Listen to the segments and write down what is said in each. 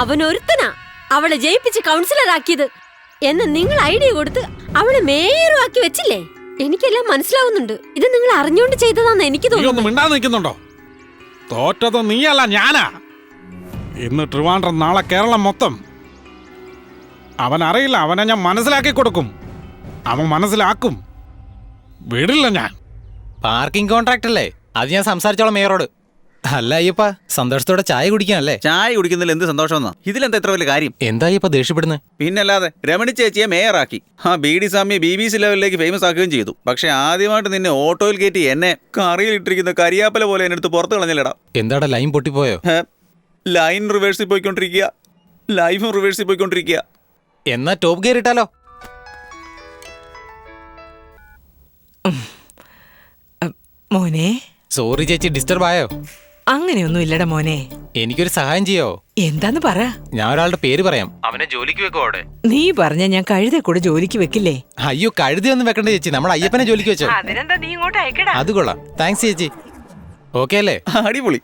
അവനൊരുത്തനാ അവളെ ജയിപ്പിച്ച് കൗൺസിലറാക്കിയത് എന്ന് നിങ്ങൾ ഐഡിയ കൊടുത്ത് അവളെ മേയറും ആക്കി വെച്ചില്ലേ? എനിക്കെല്ലാം മനസ്സിലാവുന്നുണ്ട്. ഇത് നിങ്ങൾ അറിഞ്ഞുകൊണ്ട് ചെയ്തതാന്ന് എനിക്ക് തോന്നുന്നു. തോറ്റത് നീയല്ല, ഞാനാ. ഇന്ന് ട്രിവാൻഡ്രം, നാളെ കേരളം മൊത്തം. അവനറിയില്ല, അവനെ ഞാൻ മനസ്സിലാക്കി കൊടുക്കും. അവൻ മനസ്സിലാക്കും. വിടില്ല ഞാൻ. പാർക്കിംഗ് കോൺട്രാക്ട് അല്ലേ, അത് ഞാൻ സംസാരിച്ചോളാം മേയറോട്. അല്ല അയ്യപ്പ, സന്തോഷത്തോടെ ചായ കുടിക്കാനല്ലേ? ചായ കുടിക്കുന്നതിൽ എന്ത് സന്തോഷം? ഇതിലെന്താ എത്ര വലിയ കാര്യം? എന്താ അയ്യപ്പ ദേഷ്യപ്പെടുന്നത്? പിന്നല്ലാതെ, രമണി ചേച്ചിയെ മേയറാക്കി. ആ ബീഡി സ്വാമിയെ BBC ലെവലിലേക്ക് ഫേമസ് ആക്കുകയും ചെയ്തു. പക്ഷെ ആദ്യമായിട്ട് നിന്നെ ഓട്ടോയിൽ കയറ്റി എന്നെ കറിയിലിട്ടിരിക്കുന്ന കരിയാപ്പല പോലെ എന്നെ എടുത്ത് പുറത്ത് കളഞ്ഞല്ലടാ. എന്താടാ ലൈൻ പൊട്ടിപ്പോയോ? ലൈൻ റിവേഴ്സിൽ പോയിക്കൊണ്ടിരിക്കുക, ലൈഫും റിവേഴ്സിൽ പോയിക്കൊണ്ടിരിക്കുക. എന്നാ ടോപ്പ് ഗിയർ ഇട്ടാലോ? മോനെ, സോറി ചേച്ചി, ഡിസ്റ്റർബ് ആയോ? അങ്ങനെയൊന്നും ഇല്ലടാ മോനെ. എനിക്കൊരു സഹായം ചെയ്യോ? എന്താന്ന് പറ. ഞാൻ ഒരാളുടെ പേര് പറയാം, അവനെ ജോലിക്ക് വെക്കോ അവിടെ? നീ പറഞ്ഞ ഞാൻ കഴുതെ കൂടെ ജോലിക്ക് വെക്കില്ലേ? അയ്യോ, കഴുതിയൊന്നും വെക്കണ്ട ചേച്ചി, നമ്മുടെ അയ്യപ്പനെ ജോലിക്ക് വെച്ചോ. അതിനെന്താ, നീ ഇങ്ങോട്ട് അയക്കടാ. അത് കൊള്ളാം, താങ്ക്സ് ചേച്ചി. ഓക്കെ അല്ലേ? അടിപൊളി.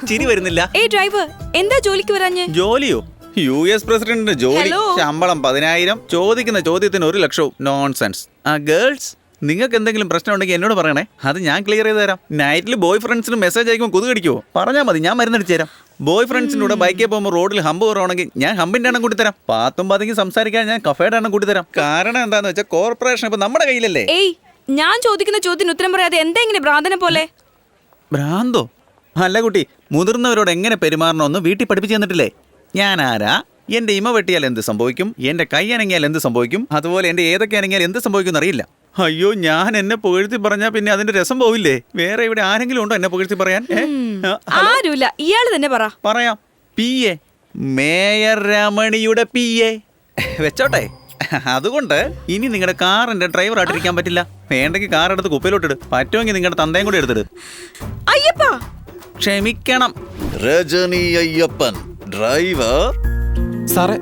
ചിരി വരുന്നില്ല. ഡ്രൈവർ, എന്താ ജോലിക്ക് വരാഞ്ഞേ? ജോലിയോ? US പ്രസിഡന്റിന്റെ ജോലി, ശമ്പളം 10,000, ചോദിക്കുന്ന ചോദ്യത്തിന് 1 ലക്ഷവും. നോൺസെൻസ്. ഗേൾസ്, നിങ്ങൾക്ക് എന്തെങ്കിലും പ്രശ്നം ഉണ്ടെങ്കിൽ എന്നോട് പറയണേ, അത് ഞാൻ ക്ലിയർ ചെയ്ത് തരാം. നൈറ്റിൽ ബോയ് ഫ്രണ്ട്സിന് മെസ്സേജ് അയക്കുമ്പോൾ കൊതു കടിക്കുമോ? പറഞ്ഞാൽ മതി, ഞാൻ മരുന്നടിച്ചു തരാം. ബോയ് ഫ്രണ്ട്സിൻ്റെ കൂടെ ബൈക്കിൽ പോകുമ്പോൾ റോഡിൽ ഹമ്പ് കുറവാണെങ്കിൽ ഞാൻ ഹമ്പിന്റെ എണ്ണം കൂട്ടി തരാം. പാത്തും പതുങ്ങി സംസാരിക്കാൻ ഞാൻ കഫേയുടെ എണ്ണം കൂട്ടി തരാം. കാരണം എന്താന്ന് വെച്ചാൽ കോർപ്പറേഷൻ ഇപ്പൊ നമ്മുടെ കയ്യിലല്ലേ. ഞാൻ ചോദിക്കുന്ന ചോദ്യത്തിന് ഉത്തരം പറയാതെ എന്താ ഇങ്ങനെ ഭ്രാന്തനെ പോലെ? ഭ്രാന്തോ? അല്ല കുട്ടി, മുതിർന്നവരോട് എങ്ങനെ പെരുമാറണമെന്ന് വീട്ടിൽ പഠിപ്പിച്ചു തന്നിട്ടില്ലേ? ഞാൻ ആരാ, എന്റെ ഇമ വെട്ടിയാൽ എന്ത് സംഭവിക്കും, എന്റെ കൈ അനങ്ങിയാൽ എന്ത് സംഭവിക്കും, അതുപോലെ എന്റെ ഏതൊക്കെ അനങ്ങിയാൽ എന്ത് സംഭവിക്കും എന്നറിയില്ല. അയ്യോ, ഞാൻ എന്നെ പുകഴ്ത്തി പറഞ്ഞാൽ പിന്നെ അതിന്റെ രസം പോവില്ലേ? വേറെ ഇവിടെ ആരെങ്കിലും ഉണ്ടോ എന്നെ പുകഴ്ത്തി പറയാൻ? ആരുമില്ല, ഇയാള് തന്നെ പറ. പറയാം. PA, മേയർ രമണിയുടെ PA വെച്ചോട്ടെ. അതുകൊണ്ട് ഇനി നിങ്ങളുടെ കാറിന്റെ ഡ്രൈവർ ആയിട്ടിരിക്കാൻ പറ്റില്ല. വേണ്ടെങ്കിൽ കാർ എടുത്ത് കുപ്പയിലോട്ടിട്, പറ്റുമെങ്കിൽ നിങ്ങളുടെ തന്തയും കൂടെ എടുത്തിട്. അയ്യപ്പ, ക്ഷമിക്കണം. രജനി അയ്യപ്പൻ, ഡ്രൈവർ. സാറേ,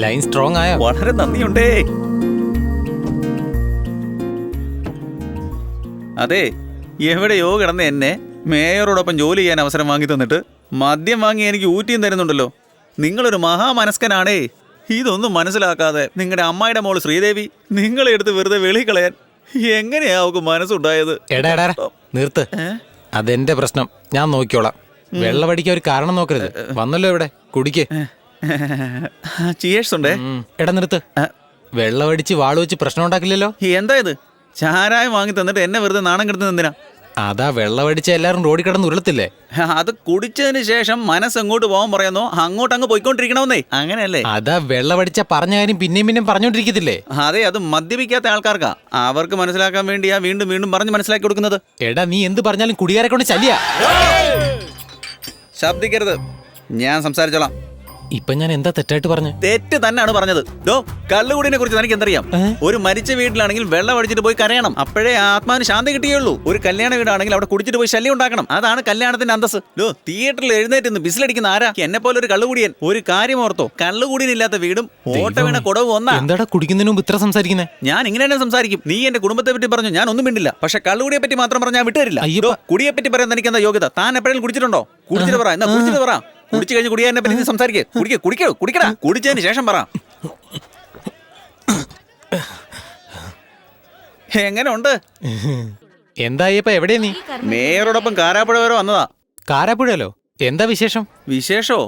ലൈൻ സ്ട്രോങ് ആയോ? വളരെ നന്ദിയുണ്ടേ. അതെ, എവിടെയോ കിടന്ന് എന്നെ മേയറോടൊപ്പം ജോലി ചെയ്യാൻ അവസരം വാങ്ങി തന്നിട്ട് മദ്യം വാങ്ങി എനിക്ക് ഊറ്റിയും തരുന്നുണ്ടല്ലോ. നിങ്ങളൊരു മഹാമനസ്കനാണേ. ഇതൊന്നും മനസ്സിലാക്കാതെ നിങ്ങളുടെ അമ്മായിയുടെ മോള് ശ്രീദേവി നിങ്ങളെ എടുത്ത് വെറുതെ വെളി കളയാൻ എങ്ങനെയാ അവക്ക് മനസ്സുണ്ടായത്? എടാ നിർത്ത്, അതെന്റെ പ്രശ്നം, ഞാൻ നോക്കിയോളാം. വെള്ളമടിക്കാൻ ഒരു കാരണം നോക്കരുത്. വന്നല്ലോ ഇവിടെ, കുടിക്ക്. ചിയേഴ്സ് ഉണ്ടേ. എടാ നിർത്ത്, വെള്ളമടിച്ച് വാള് വെച്ച് പ്രശ്നം ഉണ്ടാക്കില്ലല്ലോ. എന്താ ഇത്? ചാരായം വാങ്ങി തന്നിട്ട് എന്നെ വെറുതെ നാണം കിടത്തുന്നത് എന്തിനാ? അതാ വെള്ളമടിച്ച എല്ലാരും റോഡിൽ കിടന്ന് ഉരുളത്തില്ലേ? അത് കുടിച്ചതിന് ശേഷം മനസ്സ് എങ്ങോട്ട് പോകാൻ പറയുന്നോ അങ്ങോട്ട് അങ്ങ് പോയിക്കൊണ്ടിരിക്കണമെന്നേ. അങ്ങനെയല്ലേ? അതാ വെള്ളമടിച്ച പറഞ്ഞ കാര്യം പിന്നെയും പിന്നെയും പറഞ്ഞോണ്ടിരിക്കത്തില്ലേ? അതെ, അത് മദ്യപിക്കാത്ത ആൾക്കാർക്കാ. അവർക്ക് മനസ്സിലാക്കാൻ വേണ്ടിയാ വീണ്ടും വീണ്ടും പറഞ്ഞ് മനസ്സിലാക്കി കൊടുക്കുന്നത്. എടാ, നീ എന്ത് പറഞ്ഞാലും കുടിയാരെ കൊണ്ട് ശല്യ. ശബ്ദിക്കരുത്, ഞാൻ സംസാരിച്ചോളാം. ഇപ്പൊ ഞാൻ എന്താ തെറ്റായിട്ട് പറഞ്ഞു? തെറ്റ് തന്നെയാണ് പറഞ്ഞത്. കള്ളുകൂടിനെ കുറിച്ച് എനിക്ക് എന്തറിയാം? ഒരു മരിച്ച വീട്ടിലാണെങ്കിൽ വെള്ളം അടിച്ചിട്ട് പോയി കരയണം, അപ്പോഴേ ആത്മാവിന് ശാന്തി കിട്ടിയുള്ളൂ. ഒരു കല്യാണ വീടാണെങ്കിൽ അവിടെ കുടിച്ചിട്ട് പോയി ശല്യം ഉണ്ടാക്കണം. അതാണ് കല്യാണത്തിന്റെ അന്തസ്. തിയേറ്ററിൽ എഴുന്നേറ്റ് ബിസിലടിക്കുന്ന ആരാ? എന്നെ പോലെ ഒരു കള്ളുകൂടിയൻ. ഒരു കാര്യം ഓർത്തോ, കള്ളുകൂടിനില്ലാത്ത വീടും ഓട്ട വീണ കുടവും ഒന്നാ. എന്താടാ കുടിക്കുന്നതിന് മുമ്പ് ഇത്ര സംസാരിക്കുന്നേ? ഞാൻ ഇങ്ങനെ തന്നെ സംസാരിക്കും. നീ എന്റെ കുടുംബത്തെ പറ്റി പറഞ്ഞു, ഞാൻ ഒന്നും മിണ്ടില്ല. പക്ഷെ കള്ളുകൂടിയെ പറ്റി മാത്രം പറഞ്ഞാൽ വിട്ടുതരില്ല. കുടിയെ പറ്റി പറയാൻ എനിക്ക് എന്താ യോഗ്യത? താൻ എപ്പോഴും കുടിച്ചിട്ടുണ്ടോ? കുടിച്ചിട്ട് പറ. എന്നാ കുടിച്ചിട്ട് പറ. കുടിച്ചു കഴിഞ്ഞ് കുടിയാനെ പറ്റി സംസാരിക്കേ. കുടിക്കടാ. കുടിച്ചതിന് ശേഷം പറ. എങ്ങനെ ഉണ്ട്? എന്താ ഇപ്പൊ എവിടെയാ നീ? മേയറോടൊപ്പം കാരാപ്പുഴ വരെ വന്നതാ. കാരാപ്പുഴയല്ലോ? എന്താ വിശേഷം? വിശേഷോ?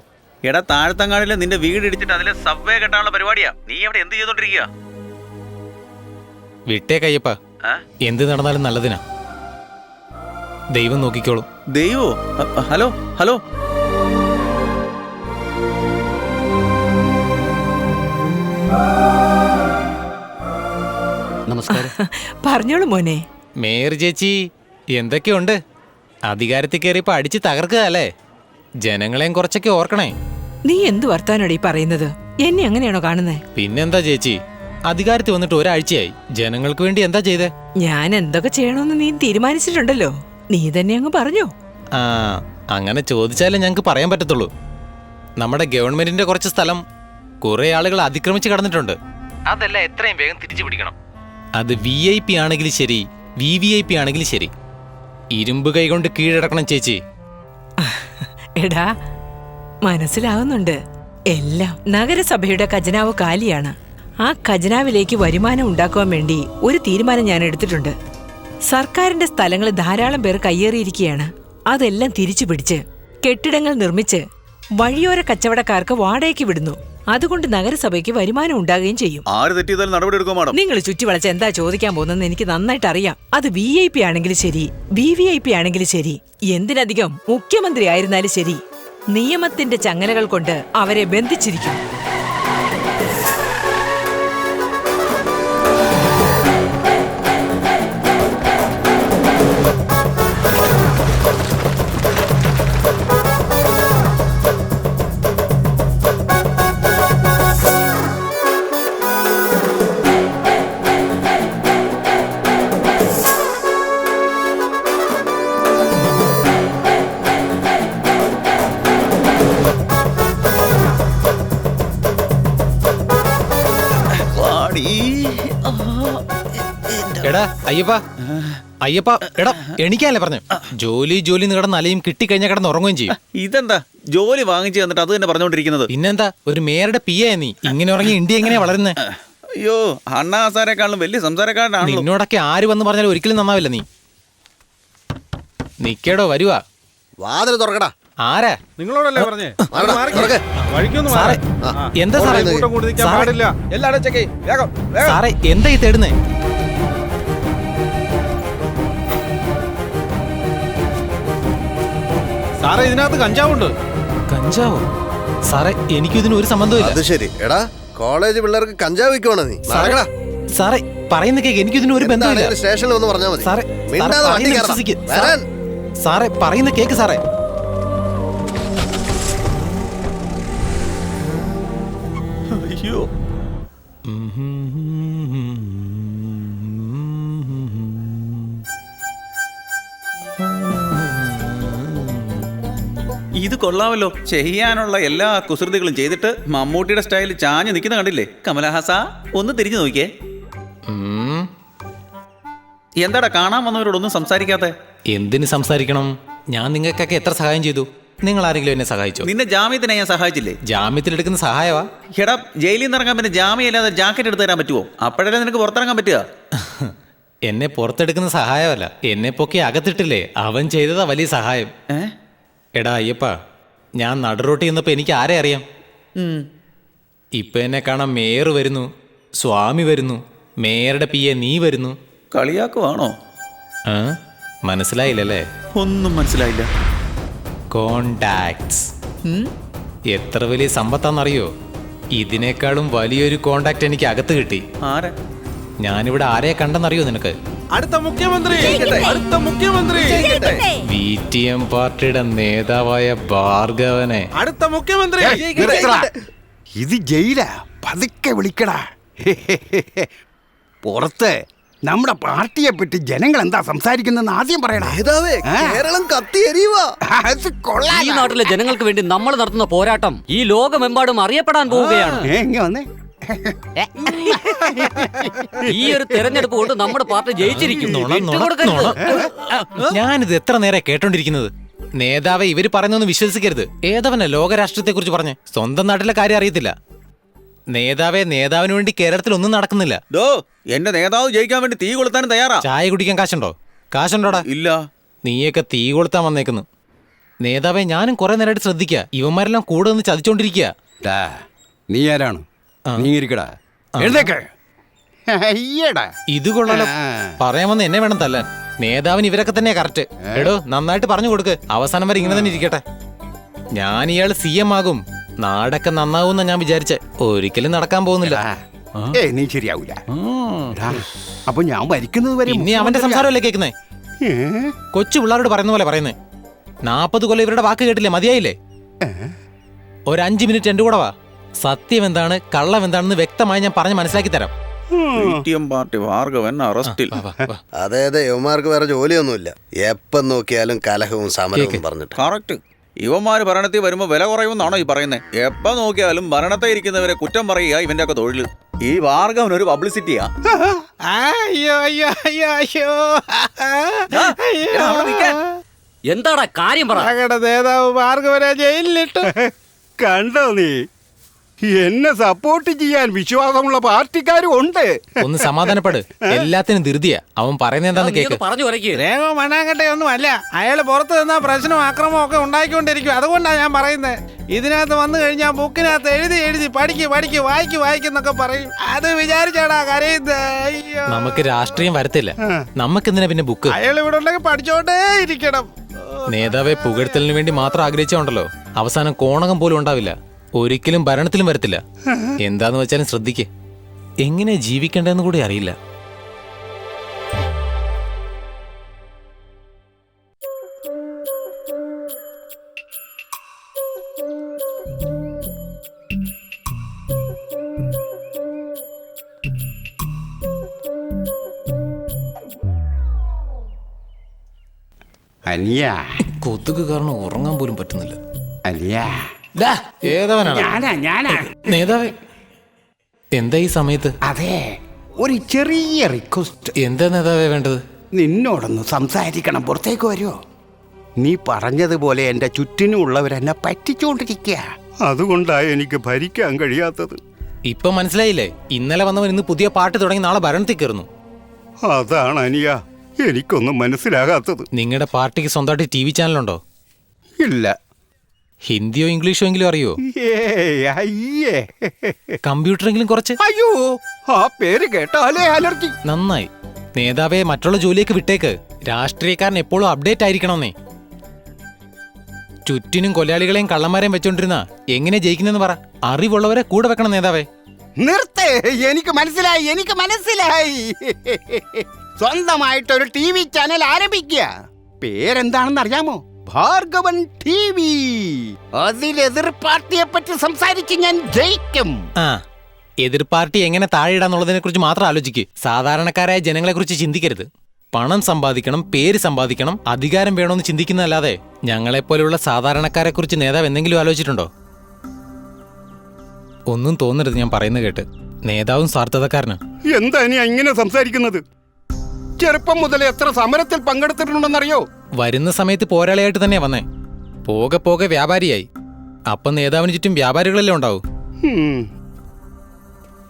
എടാ, താഴ്ത്തങ്ങാടിലെ നിന്റെ വീട് ഇടിച്ചിട്ട് അതിലെ സബ്വേ കെട്ടാനുള്ള പരിപാടിയാ. നീ അവിടെ എന്ത് ചെയ്തോണ്ടിരിക്കുക? വിട്ടേ കയ്യപ്പ, എന്ത് നടന്നാലും നല്ലതിനാ. ദൈവം നോക്കിക്കോളൂ. ദൈവോ? ഹലോ ഹലോ, നമസ്കാരം. പറഞ്ഞോളൂ മോനെ. മേയർ ചേച്ചി, എന്തൊക്കെയുണ്ട്? അധികാരത്തിൽ കയറിയപ്പോ അടിച്ച് തകർക്കുക അല്ലേ? ജനങ്ങളെയും കുറച്ചൊക്കെ ഓർക്കണേ. നീ എന്ത് വർത്താനോടെ ഈ പറയുന്നത്? എന്നെ അങ്ങനെയാണോ കാണുന്നേ? പിന്നെന്താ ചേച്ചി, അധികാരത്തിൽ വന്നിട്ട് ഒരാഴ്ചയായി. ജനങ്ങൾക്ക് വേണ്ടി എന്താ ചെയ്തേ? ഞാൻ എന്തൊക്കെ ചെയ്യണമെന്ന് നീ തീരുമാനിച്ചിട്ടുണ്ടല്ലോ. നീ തന്നെ അങ്ങ് പറഞ്ഞോ. ആ, അങ്ങനെ ചോദിച്ചാലേ ഞങ്ങൾക്ക് പറയാൻ പറ്റത്തുള്ളൂ. നമ്മുടെ ഗവൺമെന്റിന്റെ കുറച്ച് സ്ഥലം കുറെ ആളുകൾ അതിക്രമിച്ച് കടന്നിട്ടുണ്ട്. അതെല്ലാം എത്രയും വേഗം തിരിച്ചു പിടിക്കണം. അത് VIP ആണെങ്കിലും ശരി, VVIP ആണെങ്കിലും ശരി. ഇരുമ്പ് കൈ കൊണ്ട് കീഴടക്കണം ചേച്ചി. എടാ, മനസ്സിലാവുന്നുണ്ട്. എല്ലാം നഗരസഭയുടെ ഖജനാവ് കാലിയാണ്. ആ ഖജനാവിലേക്ക് വരുമാനം ഉണ്ടാക്കുവാൻ വേണ്ടി ഒരു തീരുമാനം ഞാൻ എടുത്തിട്ടുണ്ട്. സർക്കാരിന്റെ സ്ഥലങ്ങൾ ധാരാളം പേർ കയ്യേറിയിരിക്കുകയാണ്. അതെല്ലാം തിരിച്ചു പിടിച്ച് കെട്ടിടങ്ങൾ നിർമ്മിച്ച് വഴിയോര കച്ചവടക്കാർക്ക് വാടകയ്ക്ക് വിടുന്നു. അതുകൊണ്ട് നഗരസഭയ്ക്ക് വരുമാനം ഉണ്ടാകുകയും ചെയ്യും. ആര് തെറ്റിയതായാലും നടപടി എടുക്കും മാഡം. നിങ്ങൾ ചുറ്റിവളച്ച് എന്താ ചോദിക്കാൻ പോകുന്നതെന്ന് എനിക്ക് നന്നായിട്ട് അറിയാം. അത് VIP ആണെങ്കിലും ശരി, VVIP ആണെങ്കിലും ശരി, എന്തിനധികം മുഖ്യമന്ത്രി ആയിരുന്നാലും ശരി, നിയമത്തിന്റെ ചങ്ങലകൾ കൊണ്ട് അവരെ ബന്ധിച്ചിരിക്കും. എടാ അയ്യപ്പ, അയ്യപ്പ, എടാ എണിക്കാനല്ലേ പറഞ്ഞു. ജോലി ജോലി കിടന്ന് അലയും കിട്ടിക്കഴിഞ്ഞാൽ കിടന്ന് ഉറങ്ങുകയും ചെയ്യും. ഇതെന്താ ജോലി വാങ്ങിച്ചു തന്നിട്ട് അത് തന്നെ പറഞ്ഞുകൊണ്ടിരിക്കുന്നത്? പിന്നെന്താ, ഒരു മേയറുടെ PA നീ. ഇങ്ങനെ ഉറങ്ങി ഇന്ത്യ എങ്ങനെയാ വളരുന്നേ? അയ്യോ, അണ്ണാ സാരേക്കാളും വലിയ സംസാരക്കാരനാണല്ലോ. നിന്നോടൊക്കെ ആര് വന്ന് പറഞ്ഞാലും ഒരിക്കലും നന്നാവില്ല. നീ നിക്കേടോ, വരുവാ. വാതിൽ തുറക്കടാ. ആരാ? നിങ്ങളോടല്ലേ പറഞ്ഞേ? വഴിക്കൊന്നും സാറേ, എന്താ സാറേ? കൂട്ടം കൂടി നിൽക്കാൻ പാടില്ല. എല്ലാവരും ചെക്ക് ചെയ്യ്. വേഗം വേഗം. സാറേ, എന്താ ഈ തേടുന്നേ? സാറേ, ഇതിനകത്ത് കഞ്ചാവുണ്ട്. കഞ്ചാവോ? സാറേ, എനിക്കിതിന് ഒരു സംബന്ധമില്ല. അത് ശരി. എടാ, കോളേജ് പിള്ളേർക്ക് കഞ്ചാവ് വിൽക്കുവാണോ നീ? നടക്കടാ. സാറേ, പറയുന്ന കേക്ക്, എനിക്കിതിന് ഒരു ബന്ധമില്ല. എന്താണേലും സ്റ്റേഷനിൽ ഒന്ന് പറഞ്ഞാൽ മതി. സാറേ, മിണ്ടാതെ സാറേ, വണ്ടി പറയുന്ന കയറണം. വിശ്വസിക്ക്. വരാൻ. സാറേ, പറയുന്ന കേക്ക് സാറേ. അയ്യോ, ഇത് കൊള്ളാമല്ലോ. ചെയ്യാനുള്ള എല്ലാ കുസൃതികളും ചെയ്തിട്ട് മമ്മൂട്ടിയുടെ സ്റ്റൈലിൽ ചാഞ്ഞു നിൽക്കുന്ന കണ്ടില്ലേ? കമലഹാസ, ഒന്ന് തിരിഞ്ഞു നോക്കിയേ. ഉം. എന്താടാ കാണാൻ വന്നവരോടൊന്നും സംസാരിക്കാത്തെ? എന്തിന് സംസാരിക്കണം? ഞാൻ നിങ്ങൾക്കൊക്കെ എത്ര സഹായം ചെയ്തു? നിങ്ങൾ ആരെങ്കിലും എന്നെ സഹായിച്ചോ? നിന്നെ ജാമ്യത്തിനെ ഞാൻ സഹായിച്ചില്ലേ? ജാമ്യത്തിലെടുക്കുന്ന സഹായവാ? എടാ, ജയിലിൽ നിന്ന് ഇറങ്ങാൻ പിന്നെ ജാമ്യം ഇല്ലാതെ ജാക്കറ്റ് എടുത്ത് തരാൻ പറ്റുമോ? അപ്പോഴല്ലേ നിനക്ക് പുറത്തിറങ്ങാൻ പറ്റുക? എന്നെ പുറത്തെടുക്കുന്ന സഹായമല്ല, എന്നെ പൊക്കി അകത്തിട്ടില്ലേ, അവൻ ചെയ്തതാ വലിയ സഹായം. എടാ അയ്യപ്പ, ഞാൻ നടുറോട്ടി ചെന്നപ്പോ എനിക്ക് ആരെ അറിയാം? ഇപ്പൊ എന്നെ കാണാൻ മേയർ വരുന്നു, സ്വാമി വരുന്നു, മേയറുടെ PA നീ വരുന്നു. കളിയാക്കുവാണോ? മനസ്സിലായില്ലല്ലേ? ഒന്നും മനസ്സിലായില്ല. കോണ്ടാക്ട്സ് എത്ര വലിയ സമ്പത്താന്നറിയോ? ഇതിനേക്കാളും വലിയൊരു കോണ്ടാക്ട് എനിക്ക് അകത്ത് കിട്ടി. ആരാ? ഞാനിവിടെ ആരെയെ കണ്ടെന്നറിയോ നിനക്ക്? അടുത്ത മുഖ്യമന്ത്രി. അടുത്ത മുഖ്യമന്ത്രി. VTM പാർട്ടിയുടെ നേതാവായ ഭാർഗവനെ. അടുത്ത മുഖ്യമന്ത്രി. ഇത് ജയിലാ, പതുക്കെ വിളിക്കടാ. പുറത്ത് നമ്മുടെ പാർട്ടിയെ പറ്റി ജനങ്ങൾ എന്താ സംസാരിക്കുന്നെന്ന് ആദ്യം പറയടാ. നേതാവേ, കേരളം കത്തി എരിയുവാ. അത് കൊള്ളാം. ഈ നാട്ടിലെ ജനങ്ങൾക്ക് വേണ്ടി നമ്മൾ നടത്തുന്ന പോരാട്ടം ഈ ലോകമെമ്പാടും അറിയപ്പെടാൻ പോവുകയാണ്. ഇങ്ങ് വന്നേ. ഈ ഒരു തെരഞ്ഞെടുപ്പ് കൊണ്ട് നമ്മുടെ പാർട്ടി ജയിച്ചിരിക്കും. ഞാനിത് എത്ര നേരെ കേട്ടോണ്ടിരിക്കുന്നത്? നേതാവെ, ഇവര് പറയുന്നൊന്നും വിശ്വസിക്കരുത്. ഏതവനെ ലോകരാഷ്ട്രത്തെ കുറിച്ച് പറഞ്ഞ് സ്വന്തം നാട്ടിലെ കാര്യം അറിയത്തില്ല. നേതാവെ, നേതാവിന് വേണ്ടി കേരളത്തിൽ ഒന്നും നടക്കുന്നില്ല. എന്റെ നേതാവ് ജയിക്കാൻ വേണ്ടി തീ കൊളുത്താനും തയ്യാറാ. ചായ കുടിക്കാൻ കാശുണ്ടോ? കാശുണ്ടോടാ? ഇല്ല. നീയൊക്കെ തീ കൊളുത്താൻ വന്നേക്കുന്നു. നേതാവെ, ഞാനും കുറെ നേരമായിട്ട് ശ്രദ്ധിക്കുക. ഇവന്മാരെല്ലാം കൂടെ നിന്ന് ചതിച്ചോണ്ടിരിക്കുക. നീ ആരാണ്? നീ ഇരിക്കടാ. എഴുന്നേക്ക്. ഇത് കൊള്ളാലോ. പറയാൻ വന്ന് എന്നെ വേണം തല്ലാൻ. നേതാവിന് ഇവരൊക്കെ തന്നെയാ കറക്റ്റ്. എടോ, നന്നായിട്ട് പറഞ്ഞു കൊടുക്ക്. അവസാനം വരെ ഇങ്ങനെ തന്നെ ഇരിക്കട്ടെ. ഞാൻ ഇയാൾ CM ആകും, നാടൊക്കെ നന്നാവുന്ന ഞാൻ വിചാരിച്ചേ. ഒരിക്കലും നടക്കാൻ പോകുന്നില്ല. നീ ശരിയാവൂല. അപ്പൊ ഞാൻ ഭരിക്കുന്നത് വരെ ഇനി അവന്റെ സംസാരമല്ലേ കേൾക്കുന്നേ? കൊച്ചു പിള്ളേരോട് പറയുന്ന പോലെ പറയുന്നേ. 40 കൊല്ലം ഇവരുടെ വാക്ക് കേട്ടില്ലേ? മതിയായില്ലേ? ഒരു 5 മിനിറ്റ് എൻ്റെ കൂടെ വാ. സത്യം എന്താണ് കള്ളം എന്താണെന്ന് വ്യക്തമായി ഞാൻ പറഞ്ഞ് മനസ്സിലാക്കി തരാം. പാർട്ടി ഭാർഗവൻ അറസ്റ്റിൽ. അതെ അതെ, യുവമാർക്ക് വേറെ ജോലിയൊന്നുമില്ല. എപ്പം നോക്കിയാലും കലഹവും സമരവും പറഞ്ഞിട്ട്. കറക്റ്റ്. ഇവന്മാര് ഭരണത്തിൽ വരുമ്പോ വില കുറയുമെന്നാണോ ഈ പറയുന്നത്? എപ്പോ നോക്കിയാലും ഭരണത്തെ ഇരിക്കുന്നവരെ കുറ്റം പറയുക ഇവന്റെ ഒക്കെ തൊഴിൽ. ഈ ഭാർഗവൻ ഒരു പബ്ലിസിറ്റിയാ. അയ്യോ അയ്യോ അയ്യോ അയ്യോ എന്താടാ കാര്യം പറ. ഞങ്ങളുടെ നേതാവ് ഭാർഗവനെ ജയിലിലിട്ടു. കണ്ടോ നീ? എന്നെ സപ്പോർട്ട് ചെയ്യാൻ വിശ്വാസമുള്ള പാർട്ടിക്കാരും ഉണ്ട്. ഒന്ന് സമാധാനപ്പെട്. എല്ലാത്തിനും ധൃതിയാ. അവൻ പറയുന്നത് എന്താന്ന് കേക്ക്. പറഞ്ഞു വരയ്ക്ക്. രേഖോ മണ്ണാങ്കട്ടയൊന്നും അല്ല. അയാൾ പുറത്ത് നിന്നാ പ്രശ്നവും അക്രമവും ഒക്കെ ഉണ്ടായിക്കൊണ്ടിരിക്കും. അതുകൊണ്ടാണ് ഞാൻ പറയുന്നത്. ഇതിനകത്ത് വന്നു കഴിഞ്ഞാൽ ബുക്കിനകത്ത് എഴുതി എഴുതി പഠിക്ക് വായിക്കുന്നൊക്കെ പറയും. അത് വിചാരിച്ചാടാ കരയുന്നത്. അയ്യോ, നമുക്ക് രാഷ്ട്രീയം വരത്തില്ല. നമുക്കെന്തിനാ പിന്നെ ബുക്ക്? അയാൾ ഇവിടെ ഉണ്ടെങ്കിൽ പഠിച്ചോണ്ടേ ഇരിക്കണം. നേതാവെ പുകഴ്ത്തലിന് വേണ്ടി മാത്രം ആഗ്രഹിച്ചുണ്ടല്ലോ, അവസാനം കോണകം പോലും ഉണ്ടാവില്ല. ഒരിക്കലും ഭരണത്തിലും വരത്തില്ല. എന്താന്ന് വെച്ചാലും ശ്രദ്ധിക്ക്. എങ്ങനെ ജീവിക്കേണ്ടതെന്ന് കൂടി അറിയില്ല. അനിയ കൊതുക് കാരണം ഉറങ്ങാൻ പോലും പറ്റുന്നില്ല. അനിയ ഏതവനാണ് ഞാനാ നേതാവേ? എന്താ ഈ സമയത്ത്? അതെ, ഒരു ചെറിയ റിക്വസ്റ്റ്. എന്താ നേതാവേ വേണ്ടത്? നിന്നോടൊന്ന് സംസാരിക്കണം. പുറത്തേക്ക് വരുമോ? നീ പറഞ്ഞതുപോലെ എന്റെ ചുറ്റിനുമുള്ളവരെന്നെ പറ്റിച്ചുകൊണ്ടിരിക്കുക. അതുകൊണ്ടാണ് എനിക്ക് ഭരിക്കാൻ കഴിയാത്തത്. ഇപ്പൊ മനസ്സിലായില്ലേ? ഇന്നലെ വന്നവൻ ഇന്ന് പുതിയ പാർട്ടി തുടങ്ങി നാളെ ഭരണത്തിൽ കയറുന്നു. അതാണ് അനിയ എനിക്കൊന്നും മനസ്സിലാകാത്തത്. നിങ്ങളുടെ പാർട്ടിക്ക് സ്വന്തമായിട്ട് TV ചാനലുണ്ടോ? ഇല്ല. ഹിന്ദിയോ ഇംഗ്ലീഷോ എങ്കിലും അറിയോ? അയ്യേ, കമ്പ്യൂട്ടറെങ്കിലും കുറച്ച്. അയ്യോ, ആ പേര് കേട്ടാലേ അലർജി. നന്നായി. നേതാവെ മറ്റുള്ള ജോലിയൊക്കെ വിട്ടേക്ക്. രാഷ്ട്രീയക്കാരൻ എപ്പോഴും അപ്ഡേറ്റ് ആയിരിക്കണമെന്നേ. ചുറ്റിനും കൊല്ലാളികളെയും കള്ളന്മാരെയും വെച്ചോണ്ടിരുന്ന എങ്ങനെ ജയിക്കുന്നെന്ന് പറ. അറിവുള്ളവരെ കൂടെ വെക്കണം നേതാവേ. നിർത്തേ, എനിക്ക് മനസ്സിലായി. സ്വന്തമായിട്ടൊരു TV ചാനൽ ആരംഭിക്കുക. പേരെന്താണെന്ന് അറിയാമോ? ഭാർഗവൻ TV. അതിൽ എതിർ പാർട്ടിയെ പറ്റി സംസാരിച്ച് ഞാൻ ജയിക്കും. ആ, എതിർ പാർട്ടി എങ്ങനെ താഴെയിടാന്നുള്ളതിനെ കുറിച്ച് മാത്രം ആലോചിക്ക്. സാധാരണക്കാരായ ജനങ്ങളെ കുറിച്ച് ചിന്തിക്കരുത്. പണം സമ്പാദിക്കണം, പേര് സമ്പാദിക്കണം, അധികാരം വേണമെന്ന് ചിന്തിക്കുന്നതല്ലാതെ ഞങ്ങളെപ്പോലെയുള്ള സാധാരണക്കാരെ കുറിച്ച് നേതാവ് എന്തെങ്കിലും ആലോചിച്ചിട്ടുണ്ടോ? ഒന്നും തോന്നരുത് ഞാൻ പറയുന്നത് കേട്ട്. നേതാവും സ്വാർത്ഥതക്കാരനാ. എന്താ നീ അങ്ങനെ സംസാരിക്കുന്നത്? ചെറുപ്പം മുതൽ എത്ര സമരത്തിൽ പങ്കെടുത്തിട്ടുണ്ടെന്നറിയോ? വരുന്ന സമയത്ത് പോരാളിയായിട്ട് തന്നെയാ വന്നേ. പോകെ പോകെ വ്യാപാരിയായി. അപ്പം നേതാവിന് ചുറ്റും വ്യാപാരികളല്ലേ ഉണ്ടാവൂ.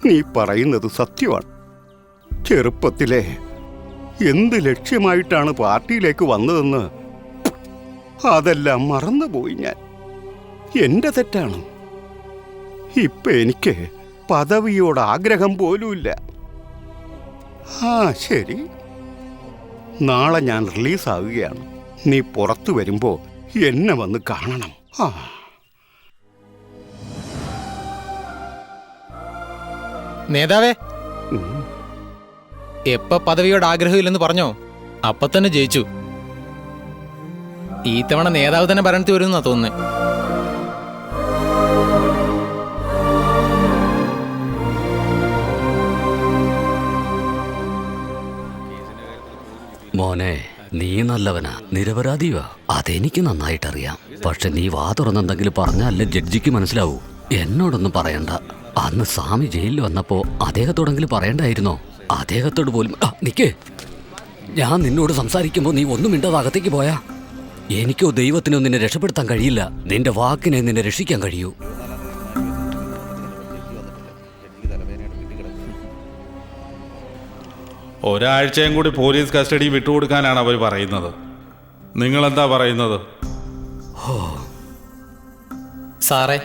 നീ പറയുന്നത് സത്യമാണ്. ചെറുപ്പത്തിലെ എന്ത് ലക്ഷ്യമായിട്ടാണ് പാർട്ടിയിലേക്ക് വന്നതെന്ന് അതെല്ലാം മറന്നുപോയി ഞാൻ. എന്റെ തെറ്റാണ്. ഇപ്പൊ എനിക്ക് പദവിയോട് ആഗ്രഹം പോലുമില്ല. ആ ശരി, നാളെ ഞാൻ റിലീസാവുകയാണ്. നീ പുറത്തു വരുമ്പോ എന്നെ വന്ന് കാണണം. നേതാവേ, എപ്പ പദവിയോട് ആഗ്രഹമില്ലെന്ന് പറഞ്ഞോ അപ്പൊ തന്നെ ജയിച്ചു. ഈ തവണ നേതാവ് തന്നെ ഭരണത്തിൽ വരുമെന്നാ തോന്നുന്നത്. മോനെ, നീ നല്ലവനാ, നിരപരാധിയോ? അതെനിക്ക് നന്നായിട്ടറിയാം. പക്ഷെ നീ വാ തുറന്നെന്തെങ്കിലും പറഞ്ഞാലേ ജഡ്ജിക്ക് മനസ്സിലാവൂ. എന്നോടൊന്നും പറയണ്ട. അന്ന് സ്വാമി ജയിലിൽ വന്നപ്പോ അദ്ദേഹത്തോടെങ്കിലും പറയണ്ടായിരുന്നോ? അദ്ദേഹത്തോട് പോലും നിക്കേ. ഞാൻ നിന്നോട് സംസാരിക്കുമ്പോ നീ ഒന്നും മിണ്ടാതെ അകത്തേക്ക് പോയാ എനിക്കോ ദൈവത്തിനോ നിന്നെ രക്ഷപ്പെടുത്താൻ കഴിയില്ല. നിന്റെ വാക്കിനെ നിന്നെ രക്ഷിക്കാൻ കഴിയൂ. ഒരാഴ്ചയും കൂടി പോലീസ് കസ്റ്റഡി വിട്ടുകൊടുക്കാനാണ് അവർ പറയുന്നത്. നിങ്ങളെന്താ പറയുന്നത്? സാറേ,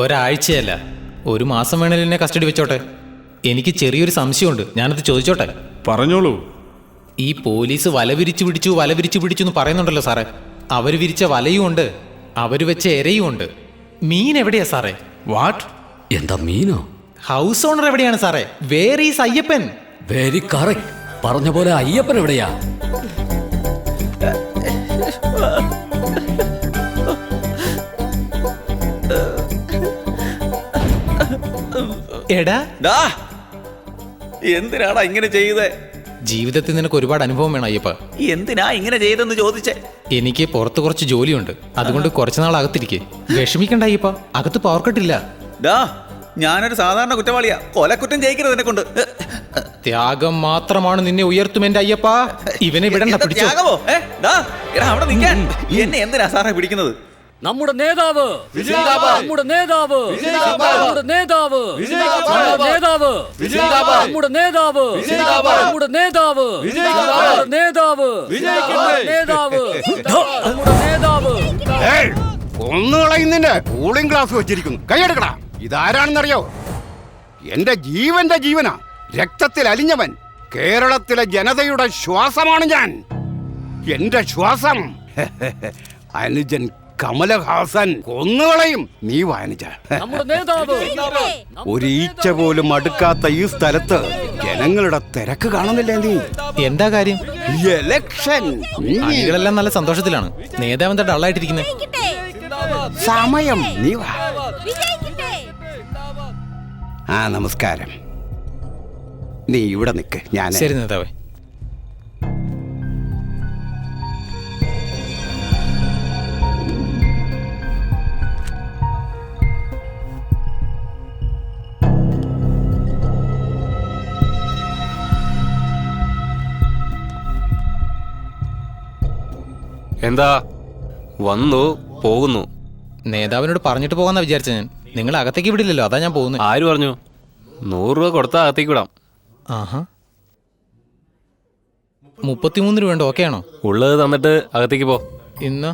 ഒരാഴ്ചയല്ല, 1 മാസം വേണേലും എന്നെ കസ്റ്റഡി വെച്ചോട്ടെ. എനിക്ക് ചെറിയൊരു സംശയമുണ്ട്, ഞാനത് ചോദിച്ചോട്ടെ? പറഞ്ഞോളൂ. ഈ പോലീസ് വല വിരിച്ചു പിടിച്ചു എന്ന് പറയുന്നുണ്ടല്ലോ സാറേ. അവർ വിരിച്ച വലയും ഉണ്ട്, അവർ വെച്ച എരയും ഉണ്ട്. മീൻ എവിടെയാ സാറേ? വാട്ട്? എന്താ മീനോ? ഹൗസ് ഓണർ എവിടെയാണ് സാറേ? Where is Ayyappan? Very correct. പറഞ്ഞ പോലെ അയ്യപ്പൻ എവിടെയാ? എടാ ഡാ എന്തിനാടാ ഇങ്ങനെ ചെയ്തേ? ജീവിതത്തിൽ നിനക്ക് ഒരുപാട് അനുഭവം വേണം അയ്യപ്പ. എന്തിനാ ഇങ്ങനെ ചെയ്തെന്ന് ചോദിച്ചേ? എനിക്ക് പുറത്ത് കുറച്ച് ജോലിയുണ്ട്, അതുകൊണ്ട് കുറച്ചുനാൾ അകത്തിരിക്കേ. വിഷമിക്കണ്ട അയ്യപ്പ, അകത്ത് പവർ കട്ടില്ല. ഡാ ഞാനൊരു സാധാരണ കുറ്റവാളിയാ, കൊലക്കുറ്റം ചെയ്യിക്കരുത് എന്നെ കൊണ്ട്. ത്യാഗം മാത്രമാണ് നിന്നെ ഉയർത്തും എന്റെ അയ്യപ്പ. ഇവനെ വിടണ്ട, പിടിച്ചോ. ത്യാഗമോ? ഡാ എടാ അവിടെ നിൽക്കാൻ. എന്നെ എന്തിനാ സാറേ പിടിക്കുന്നത്? നമ്മുടെ നേതാവ് നമ്മുടെ നേതാവ് നമ്മുടെ നേതാവ് നമ്മുടെ നേതാവ് നമ്മുടെ നേതാവ് നമ്മുടെ നേതാവ് നമ്മുടെ നേതാവ് നേതാവ് നമ്മുടെ നേതാവ്. ഒന്നുകളയുന്നതിന്റെ കൂളിംഗ് ഗ്ലാസ് വെച്ചിരിക്കുന്നു. കൈയെടുക്കടാ. ഇതാരാണെന്നറിയോ? എന്റെ ജീവനാ, രക്തത്തിൽ അലിഞ്ഞവൻ, കേരളത്തിലെ ജനതയുടെ ശ്വാസമാണ് ഞാൻ. എന്റെ ശ്വാസം അനുജൻ കമലഹാസൻ കൊന്നുകളയും. നീ വായനിച്ച ഒരു ഈച്ച പോലും അടുക്കാത്ത ഈ സ്ഥലത്ത് ജനങ്ങളുടെ തിരക്ക് കാണുന്നില്ലേ നീ? എന്താ കാര്യം? എലക്ഷൻ. അണികളെല്ലാം നല്ല സന്തോഷത്തിലാണ്. നേതാവ് എന്താ ഡള്ളായിട്ടിരിക്കുന്നത്? സമയം. നീ വാ. ആ നമസ്കാരം. നീ ഇവിടെ നിൽക്ക്. ഞാൻ ശരി നേതാവേ. എന്താ വന്നു പോകുന്നു? നേതാവിനോട് പറഞ്ഞിട്ട് പോകാന്നാ വിചാരിച്ച ഞാൻ. നിങ്ങൾ അകത്തേക്ക് വിടില്ലല്ലോ, അതാ ഞാൻ പോകുന്നത്. ആര് പറഞ്ഞു? 100 രൂപ കൊടുത്താൽ അകത്തേക്ക് വിടാം. ആഹാ, 33 രൂപ ഉണ്ട്. ഓക്കെ ആണോ? ഉള്ളത് തന്നിട്ട് അകത്തേക്ക് പോ. ഇന്ന്